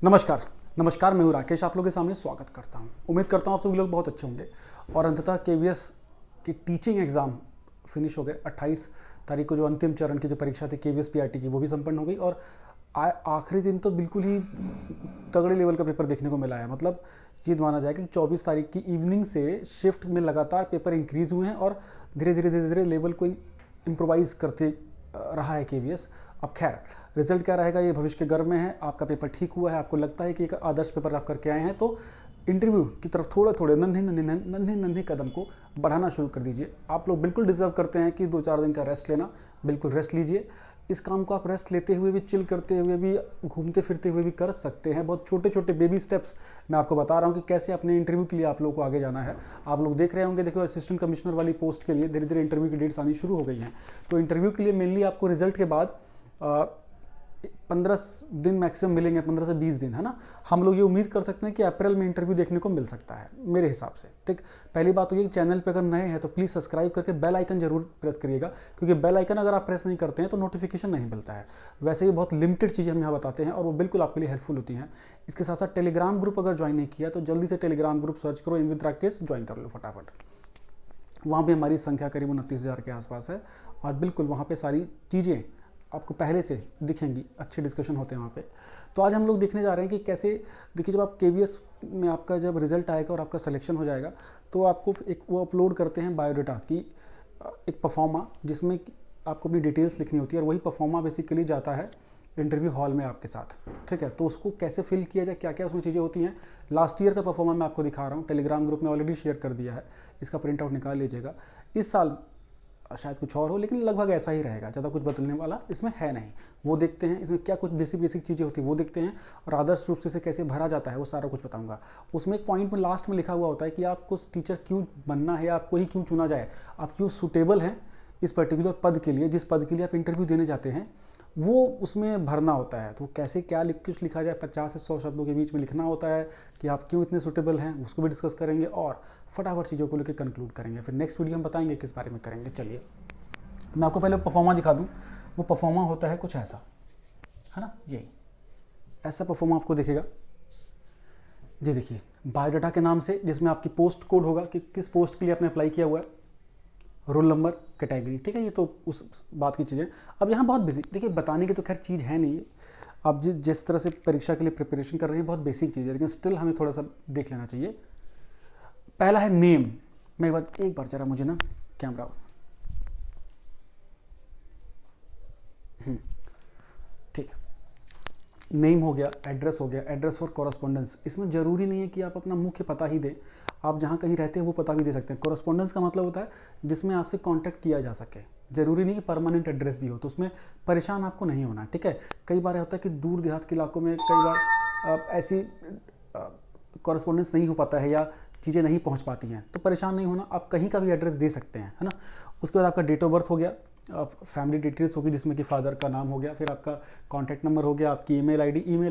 नमस्कार। नमस्कार, मैं हूँ राकेश, आप लोगों के सामने स्वागत करता हूँ। उम्मीद करता हूँ आप सभी लोग बहुत अच्छे होंगे। और अंततः केवीएस की टीचिंग एग्ज़ाम फिनिश हो गए। 28 तारीख को जो अंतिम चरण की जो परीक्षा थी केवीएस पीआरटी की, वो भी संपन्न हो गई। और आखिरी दिन तो बिल्कुल ही तगड़े लेवल का पेपर देखने को मिला है। मतलब ये माना जाए कि 24 तारीख की इवनिंग से शिफ्ट में लगातार पेपर इंक्रीज़ हुए हैं और धीरे धीरे लेवल को इम्प्रोवाइज़ करते रहा है केवीएस। अब खैर रिजल्ट क्या रहेगा ये भविष्य के गर्भ में है। आपका पेपर ठीक हुआ है, आपको लगता है कि एक आदर्श पेपर आप करके आए हैं, तो इंटरव्यू की तरफ थोड़े थोड़े नन्हे कदम को बढ़ाना शुरू कर दीजिए। आप लोग बिल्कुल डिजर्व करते हैं कि 2-4 दिन का रेस्ट लेना। बिल्कुल रेस्ट लीजिए। इस काम को आप रेस्ट लेते हुए भी, चिल करते हुए भी, घूमते फिरते हुए भी कर सकते हैं। बहुत छोटे छोटे बेबी स्टेप्स मैं आपको बता रहा हूँ कि कैसे अपने इंटरव्यू के लिए आप लोगों को आगे जाना है। आप लोग देख रहे होंगे, देखो असिस्टेंट कमिश्नर वाली पोस्ट के लिए धीरे धीरे इंटरव्यू की डेट्स आनी शुरू हो गई हैं। तो इंटरव्यू के लिए मेनली आपको रिजल्ट के बाद 15 दिन मैक्सिमम मिलेंगे, 15 से 20 दिन, है ना। हम लोग ये उम्मीद कर सकते हैं कि अप्रैल में इंटरव्यू देखने को मिल सकता है मेरे हिसाब से। ठीक, पहली बात तो ये कि चैनल पे अगर नए हैं तो प्लीज़ सब्सक्राइब करके बेल आइकन जरूर प्रेस करिएगा, क्योंकि बेल आइकन अगर आप प्रेस नहीं करते हैं तो नोटिफिकेशन नहीं मिलता है। वैसे ही बहुत लिमिटेड चीज़ें हम यहाँ बताते हैं और वो बिल्कुल आपके लिए हेल्पफुल होती हैं। इसके साथ साथ टेलीग्राम ग्रुप अगर ज्वाइन नहीं किया तो जल्दी से टेलीग्राम ग्रुप सर्च करो, इन विद राकेश, ज्वाइन कर लो फटाफट। वहाँ भी हमारी संख्या करीब 29,000 के आसपास है और बिल्कुल वहाँ पे सारी चीज़ें आपको पहले से दिखेंगी, अच्छे डिस्कशन होते हैं वहाँ पे। तो आज हम लोग देखने जा रहे हैं कि कैसे, देखिए जब आप केवीएस में आपका जब रिजल्ट आएगा और आपका सिलेक्शन हो जाएगा तो आपको एक वो अपलोड करते हैं बायोडाटा की एक परफॉर्मा, जिसमें आपको अपनी डिटेल्स लिखनी होती है। और वही परफॉर्मा बेसिकली जाता है इंटरव्यू हॉल में आपके साथ। ठीक है, तो उसको कैसे फिल किया जाए, क्या क्या उसमें चीज़ें होती हैं, लास्ट ईयर का परफॉर्मा मैं आपको दिखा रहा हूँ। टेलीग्राम ग्रुप में ऑलरेडी शेयर कर दिया है, इसका प्रिंट आउट निकाल लीजिएगा। इस साल शायद कुछ और हो, लेकिन लगभग ऐसा ही रहेगा, ज़्यादा कुछ बदलने वाला इसमें है नहीं। वो देखते हैं इसमें क्या कुछ बेसिक चीज़ें होती है वो देखते हैं, और आदर्श रूप से इसे कैसे भरा जाता है वो सारा कुछ बताऊंगा। उसमें एक पॉइंट में लास्ट में लिखा हुआ होता है कि आपको टीचर क्यों बनना है, आपको ही क्यों चुना जाए, आप क्यों सूटेबल हैं इस पर्टिकुलर पद के लिए, जिस पद के लिए आप इंटरव्यू देने जाते हैं, वो उसमें भरना होता है। तो कैसे क्या कुछ लिखा जाए, 50 से 100 शब्दों के बीच में लिखना होता है कि आप क्यों इतने सूटेबल हैं, उसको भी डिस्कस करेंगे और फटाफट चीज़ों को लेकर कंक्लूड करेंगे। फिर नेक्स्ट वीडियो हम बताएंगे किस बारे में करेंगे। चलिए मैं आपको पहले परफॉर्मा दिखा दूं। वो परफॉर्मा होता है कुछ ऐसा, है ना, यही ऐसा परफॉर्मा आपको दिखेगा जी। देखिए बायोडाटा के नाम से, जिसमें आपकी पोस्ट कोड होगा कि किस पोस्ट के लिए आपने अप्लाई किया हुआ है, रोल नंबर, कैटेगरी। ठीक है, ये तो उस बात की चीज़ें। अब यहाँ बहुत बेसिक, देखिए बताने की तो खैर चीज़ है नहीं, आप जिस तरह से परीक्षा के लिए प्रिपरेशन कर रहे हैं बहुत बेसिक चीज़ है, लेकिन स्टिल हमें थोड़ा सा देख लेना चाहिए। पहला है नेम। मैं एक बार जरा मुझे ना कैमरा, ठीक, नेम हो गया, एड्रेस हो गया, एड्रेस फॉर कॉरस्पॉन्डेंस। इसमें ज़रूरी नहीं है कि आप अपना मुख्य पता ही दें, आप जहाँ कहीं रहते हैं वो पता भी दे सकते हैं। कॉरस्पॉन्डेंस का मतलब होता है जिसमें आपसे कांटेक्ट किया जा सके। ज़रूरी नहीं कि परमानेंट एड्रेस भी हो, तो उसमें परेशान आपको नहीं होना। ठीक है, कई बार होता है कि दूर देहात के इलाकों में कई बार ऐसी कॉरस्पॉन्डेंस नहीं हो पाता है या चीज़ें नहीं पहुँच पाती हैं, तो परेशान नहीं होना, आप कहीं का भी एड्रेस दे सकते हैं, है ना। उसके बाद आपका डेट ऑफ बर्थ हो गया, फैमिली डिटेल्स होगी जिसमें कि फादर का नाम हो गया, फिर आपका कॉन्टैक्ट नंबर हो गया, आपकी ईमेल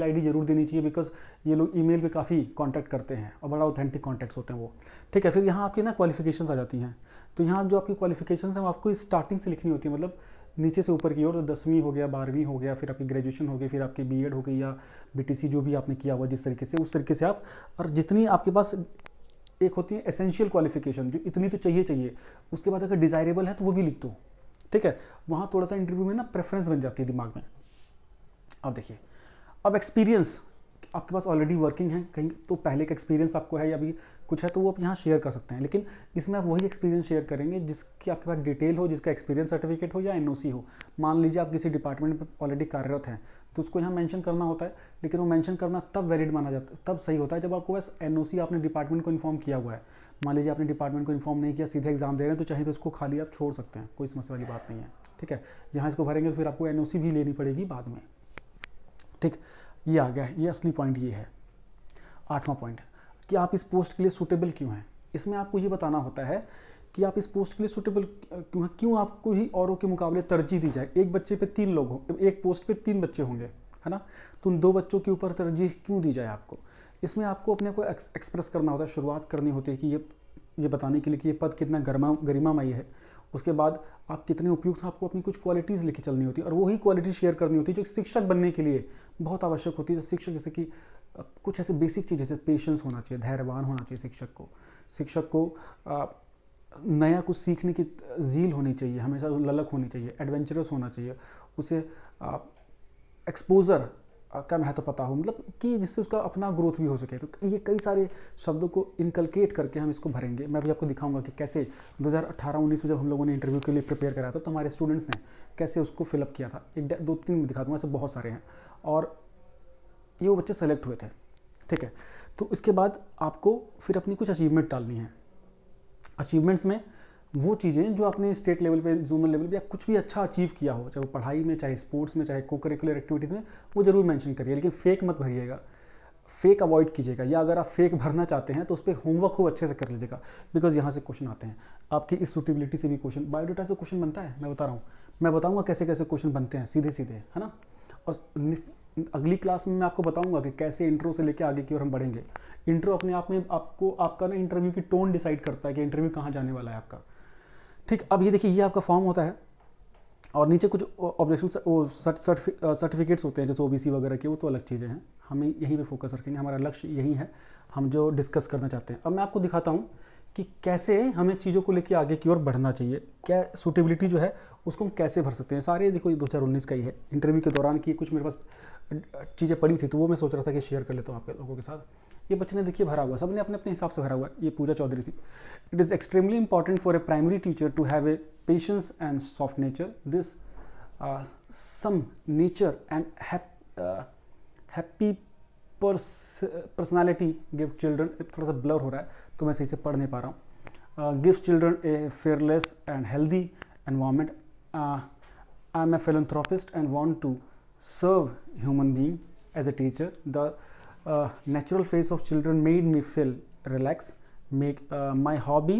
आईडी जरूर देनी चाहिए, बिकॉज ये लोग ईमेल पे काफ़ी कॉन्टैक्ट करते हैं और बड़ा ऑथेंटिक कॉन्टैक्ट्स होते हैं वो। ठीक है, फिर यहाँ आपकी ना क्वालिफिकेशंस आ जाती हैं। तो यहाँ जो आपकी क्वालिफिकेशंस हैं वो आपको स्टार्टिंग से लिखनी होती है, मतलब नीचे से ऊपर की ओर। तो 10वीं हो गया, 12वीं हो गया, फिर आपकी ग्रेजुएशन हो गई, फिर आपकी बीएड हो गई या बीटीसी जो भी आपने किया हुआ जिस तरीके से, उस तरीके से आप, और जितनी आपके पास एक होती है एसेंशियल क्वालिफिकेशन, जो इतनी तो चाहिए। उसके बाद अगर डिज़ायरेबल है तो वो भी लिख दो। ठीक है, वहाँ थोड़ा सा इंटरव्यू में ना प्रेफरेंस बन जाती है दिमाग में। अब देखिए, अब एक्सपीरियंस आपके पास ऑलरेडी वर्किंग है कहीं, तो पहले का एक्सपीरियंस आपको है या अभी कुछ है तो वो आप यहाँ शेयर कर सकते हैं, लेकिन इसमें आप वही एक्सपीरियंस शेयर करेंगे जिसकी आपके पास डिटेल हो, जिसका एक्सपीरियंस सर्टिफिकेट हो या एनओसी हो। मान लीजिए आप किसी डिपार्टमेंट में ऑलरेडी कार्यरत हैं तो उसको यहाँ मेंशन करना होता है, लेकिन वो मेंशन करना तब वैलिड माना जाता है, तब सही होता है जब आपको बस एनओसी आपने डिपार्टमेंट को इन्फॉर्म किया हुआ है। मान लीजिए आपने डिपार्टमेंट को इन्फॉर्म नहीं किया, सीधे एग्जाम दे रहे हैं, तो चाहे तो इसको खाली आप छोड़ सकते हैं, कोई समस्या वाली बात नहीं है। ठीक है, यहाँ इसको भरेंगे तो फिर आपको एनओसी भी लेनी पड़ेगी बाद में। ठीक, ये आ गया, ये असली पॉइंट ये है। 8वां पॉइंट कि आप इस पोस्ट के लिए सूटेबल क्यों हैं। इसमें आपको ये बताना होता है कि आप इस पोस्ट के लिए सूटेबल क्यों हैं, क्यों आपको ही औरों के मुकाबले तरजीह दी जाए। एक बच्चे पे 3 लोग हों, एक पोस्ट पे 3 बच्चे होंगे, है ना, तो उन 2 बच्चों के ऊपर तरजीह क्यों दी जाए आपको। इसमें आपको अपने को एक्सप्रेस करना होता है, शुरुआत करनी होती है कि ये बताने के लिए कि ये पद कितना गरिमामयी है उसके बाद आप कितने उपयुक्त हैं, आपको अपनी कुछ क्वालिटीज़ लेके चलनी होती है और वही क्वालिटी शेयर करनी होती है जो शिक्षक बनने के लिए बहुत आवश्यक होती है। शिक्षक जैसे कि कुछ ऐसे बेसिक चीज़, जैसे पेशेंस होना चाहिए, धैर्यवान होना चाहिए शिक्षक को नया कुछ सीखने की ज़ील होनी चाहिए, हमेशा ललक होनी चाहिए, एडवेंचरस होना चाहिए, उसे एक्सपोजर का महत्व पता हो, मतलब कि जिससे उसका अपना ग्रोथ भी हो सके। तो ये कई सारे शब्दों को इनकलकेट करके हम इसको भरेंगे। मैं भी आपको दिखाऊंगा कि कैसे 2018-19 में जब हम लोगों ने इंटरव्यू के लिए प्रिपेयर कराया था तो हमारे स्टूडेंट्स ने कैसे उसको फिलअप किया था। एक 2-3 में दिखा दूँगा, ऐसे बहुत सारे हैं और ये वो बच्चे सेलेक्ट हुए थे, ठीक है। तो इसके बाद आपको फिर अपनी कुछ अचीवमेंट डालनी है। अचीवमेंट्स में वो चीज़ें जो आपने स्टेट लेवल पे, जोनल लेवल पे या कुछ भी अच्छा अचीव किया हो, चाहे वो पढ़ाई में, चाहे स्पोर्ट्स में, चाहे को करिकुलर एक्टिविटीज़ में, वो जरूर मेंशन करिए, लेकिन फेक मत भरिएगा, फेक अवॉइड कीजिएगा। या अगर आप फेक भरना चाहते हैं तो उस पर होमवर्क खूब अच्छे से कर लीजिएगा, बिकॉज यहाँ से क्वेश्चन आते हैं। आपकी इस सूटेबिलिटी से भी क्वेश्चन, बायोडाटा से क्वेश्चन बनता है, मैं बता रहा हूँ, मैं बताऊँगा कैसे कैसे क्वेश्चन बनते हैं सीधे सीधे, है ना। और अगली क्लास में मैं आपको बताऊंगा कि कैसे इंट्रो से लेकर आगे की ओर हम बढ़ेंगे। इंट्रो अपने आप में आपको आपका ना इंटरव्यू की टोन डिसाइड करता है कि इंटरव्यू कहाँ जाने वाला है आपका, ठीक। अब ये देखिए, ये आपका फॉर्म होता है और नीचे कुछ ऑब्जेक्शन सर्टिफिकेट्स होते हैं जैसे ओबीसी वगैरह के, वो तो अलग चीज़ें हैं, हमें यहीं पे फोकस रखेंगे, हमारा लक्ष्य यही है, हम जो डिस्कस करना चाहते हैं। अब मैं आपको दिखाता हूँ कि कैसे हमें चीज़ों को लेकर आगे की ओर बढ़ना चाहिए, क्या सूटेबिलिटी जो है उसको हम कैसे भर सकते हैं। सारे देखो ये 2019 का ही है, इंटरव्यू के दौरान की कुछ मेरे पास चीज़ें पड़ी थी तो वो मैं सोच रहा था कि शेयर कर लेता हूँ आप लोगों के साथ। ये बच्चे ने देखिए भरा हुआ, सबने अपने अपने हिसाब से भरा हुआ है। ये पूजा चौधरी थी। It is extremely important for a primary teacher to have a patience and soft nature, this some nature and happy personality give children, थोड़ा सा ब्लर हो रहा है तो मैं सही से पढ़ नहीं पा रहा हूँ। Give children a fearless and healthy environment, I am a philanthropist and want to serve human being as a teacher. The natural face of children made me feel relaxed. My hobby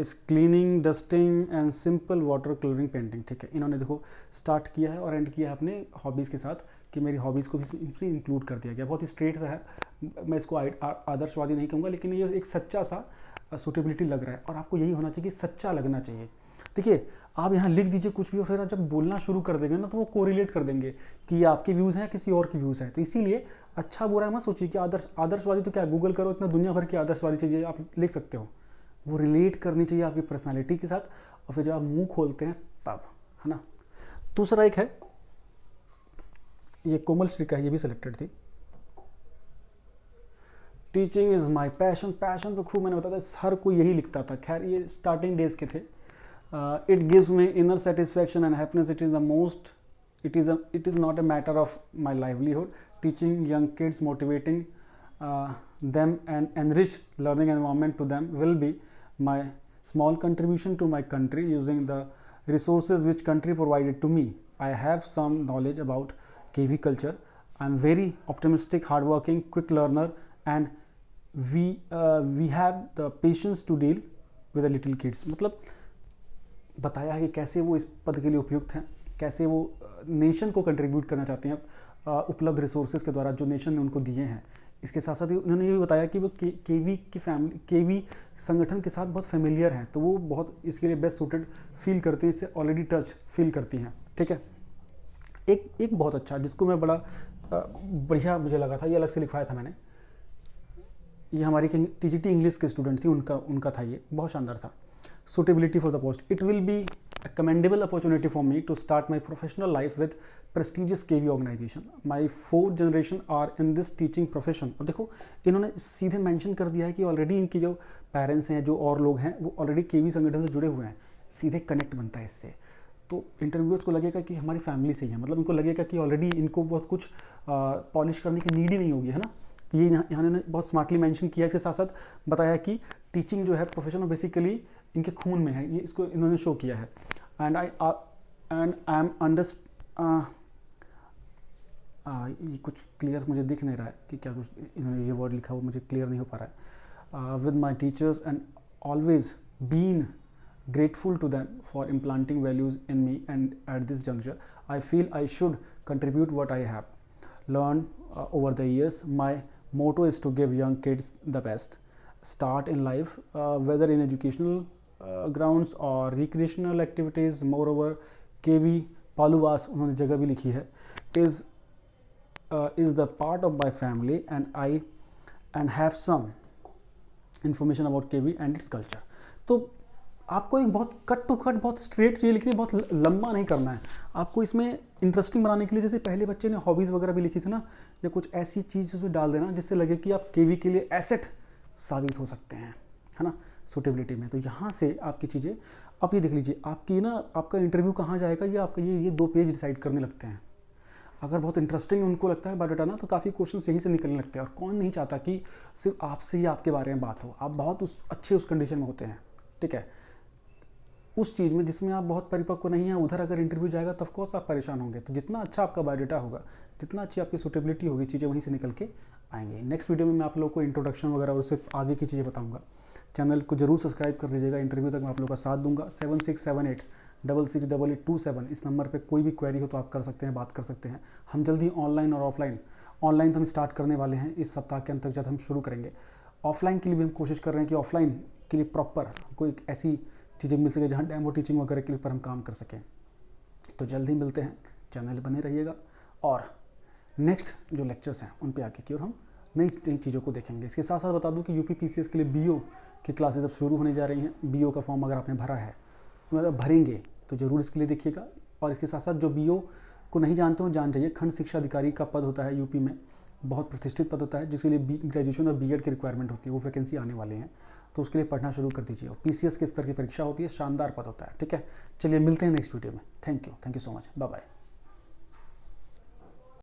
is cleaning, dusting and simple water coloring painting, ठीक है। इन्होंने देखो start किया है और and किया है अपने हॉबीज़ के साथ कि मेरी हॉबीज़ को भी इंक्लूड कर दिया गया। बहुत ही स्ट्रेट सा है, मैं इसको आदर्शवादी नहीं कहूँगा, लेकिन ये एक सच्चा सा सूटेबिलिटी लग रहा है और आपको यही होना चाहिए कि सच्चा लगना चाहिए। देखिए आप यहाँ लिख दीजिए कुछ भी और फिर जब बोलना शुरू कर देंगे ना तो वो कोरिलेट कर देंगे कि ये आपके व्यूज़ हैं किसी और के व्यूज़ हैं। तो इसीलिए अच्छा बुरा मत सोचिए कि आदर्शवादी तो क्या, गूगल करो, इतना दुनिया भर की आदर्शवादी चीज़ें आप लिख सकते हो, वो रिलेट करनी चाहिए आपकी पर्सनालिटी के साथ और फिर जब आप मुंह खोलते हैं तब, है ना। दूसरा एक है, ये कोमल श्री का है, ये भी सिलेक्टेड थी। Teaching is my passion, passion तो खूब मैंने बताया था, हर कोई यही लिखता था। खैर ये स्टार्टिंग डेज के थे। It gives me inner satisfaction and happiness. It is not a matter of my livelihood. Teaching young kids, motivating them and enrich learning environment to them will be my small contribution to my country using the resources which country provided to me. I have some knowledge about KV culture. I am very optimistic, hardworking, quick learner and we have the patience to deal with the little kids. मतलब बताया है कि कैसे वो इस पद के लिए उपयुक्त हैं, कैसे वो नेशन को कंट्रीब्यूट करना चाहते हैं उपलब्ध रिसोर्सेज के द्वारा जो नेशन ने उनको दिए हैं। इसके साथ साथ उन्होंने ये भी बताया कि वो केवी की फैमिली, केवी संगठन के साथ बहुत फेमिलियर हैं, तो वो बहुत इसके लिए बेस्ट सूटेड फील करते हैं, इससे ऑलरेडी टच फील करती हैं, ठीक है। एक बहुत अच्छा जिसको मैं बड़ा बढ़िया मुझे लगा था, ये अलग से लिखवाया था मैंने, ये हमारी TGT इंग्लिश के स्टूडेंट थी, उनका था, ये बहुत शानदार था। Suitability for the post. It will be a commendable opportunity for me to start my professional life with prestigious KV organization. My 4th generation are in this teaching profession. अब देखो इन्होंने सीधे मेंशन कर दिया है कि ऑलरेडी इनके जो पेरेंट्स हैं, जो और लोग हैं, वो ऑलरेडी KV संगठन से जुड़े हुए हैं, सीधे कनेक्ट बनता है इससे। तो इंटरव्यूअर्स को लगेगा कि हमारी फैमिली से ही है, मतलब इनको लगेगा कि ऑलरेडी इनको बहुत कुछ पॉलिश करने की नीड ही नहीं होगी, है ना। तो ये यहाँ ने बहुत स्मार्टली मेंशन किया। इसके साथ साथ बताया कि टीचिंग जो है प्रोफेशन बेसिकली इनके खून में है, ये इसको इन्होंने शो किया है। एंड आई एम ये कुछ क्लियर मुझे दिख नहीं रहा है कि क्या कुछ इन्होंने ये वर्ड लिखा, वो मुझे क्लियर नहीं हो पा रहा है। With my teachers and always been grateful to them for implanting values in me, and at this juncture I feel I should contribute what I have learned over the years. My motto is to give young kids the best start in life, whether in educational grounds और recreational activities. More over केवी पालूवास उन्होंने जगह भी लिखी है, is the part of my family and have some information about KV and its culture। तो आपको एक बहुत कट टू कट, बहुत स्ट्रेट चीज़ लिखनी है, बहुत लंबा नहीं करना है आपको। इसमें इंटरेस्टिंग बनाने के लिए जैसे पहले बच्चे ने हॉबीज़ वगैरह भी लिखी थी ना, या कुछ ऐसी चीज़ उसमें डाल देना जिससे लगे कि आप केवी के लिए एसेट साबित हो सकते हैं, है ना, सूटेबिलिटी में। तो यहाँ से आपकी चीज़ें, आप ये देख लीजिए आपकी ना, आपका इंटरव्यू कहाँ जाएगा, ये आपका ये 2 पेज डिसाइड करने लगते हैं। अगर बहुत इंटरेस्टिंग उनको लगता है बायोडाटा ना, तो काफ़ी क्वेश्चन यहीं से निकलने लगते हैं। और कौन नहीं चाहता कि सिर्फ आपसे ही आपके बारे में बात हो, आप बहुत उस कंडीशन में होते हैं, ठीक है, उस चीज़ में जिसमें आप बहुत परिपक्व नहीं हैं, उधर अगर इंटरव्यू जाएगा तो ऑफकोर्स आप परेशान होंगे। तो जितना अच्छा आपका बायोडाटा होगा, जितना अच्छी आपकी सूटेबिलिटी होगी, चीज़ें वहीं से निकल के आएंगी। नेक्स्ट वीडियो में मैं आप लोगों को इंट्रोडक्शन वगैरह और उससे आगे की चीज़ें बताऊँगा। चैनल को जरूर सब्सक्राइब कर लीजिएगा। इंटरव्यू तक मैं आप लोगों का साथ दूंगा। 7678668827 इस नंबर पे कोई भी क्वेरी हो तो आप कर सकते हैं, बात कर सकते हैं। हम जल्दी ऑनलाइन और ऑफलाइन, ऑनलाइन तो हम स्टार्ट करने वाले हैं इस सप्ताह के अंत तक हम शुरू करेंगे। ऑफलाइन के लिए भी हम कोशिश कर रहे हैं कि ऑफलाइन के लिए प्रॉपर कोई ऐसी चीज़ें मिल सके जहाँ डेमो टीचिंग वगैरह के ऊपर हम काम कर सकें। तो जल्दी मिलते हैं, चैनल बने रहिएगा। और नेक्स्ट जो लेक्चर्स हैं उन पे आके की और हम नई चीज़ों को देखेंगे। इसके साथ साथ बता दूं कि यूपी पीसीएस के लिए बीओ की क्लासेस अब शुरू होने जा रही हैं। बीओ का फॉर्म अगर आपने भरा है, मतलब भरेंगे, तो ज़रूर इसके लिए देखिएगा। और इसके साथ साथ जो बीओ को नहीं जानते हो जान जाइए, खंड शिक्षा अधिकारी का पद होता है यूपी में, बहुत प्रतिष्ठित पद होता है, जिसके लिए ग्रेजुएशन और बीएड की रिक्वायरमेंट होती है। वो वैकेंसी आने वाली हैं, तो उसके लिए पढ़ना शुरू कर दीजिए। और पीसीएस के स्तर की परीक्षा होती है, शानदार पद होता है, ठीक है। चलिए मिलते हैं नेक्स्ट वीडियो में। Thank you so much, bye bye.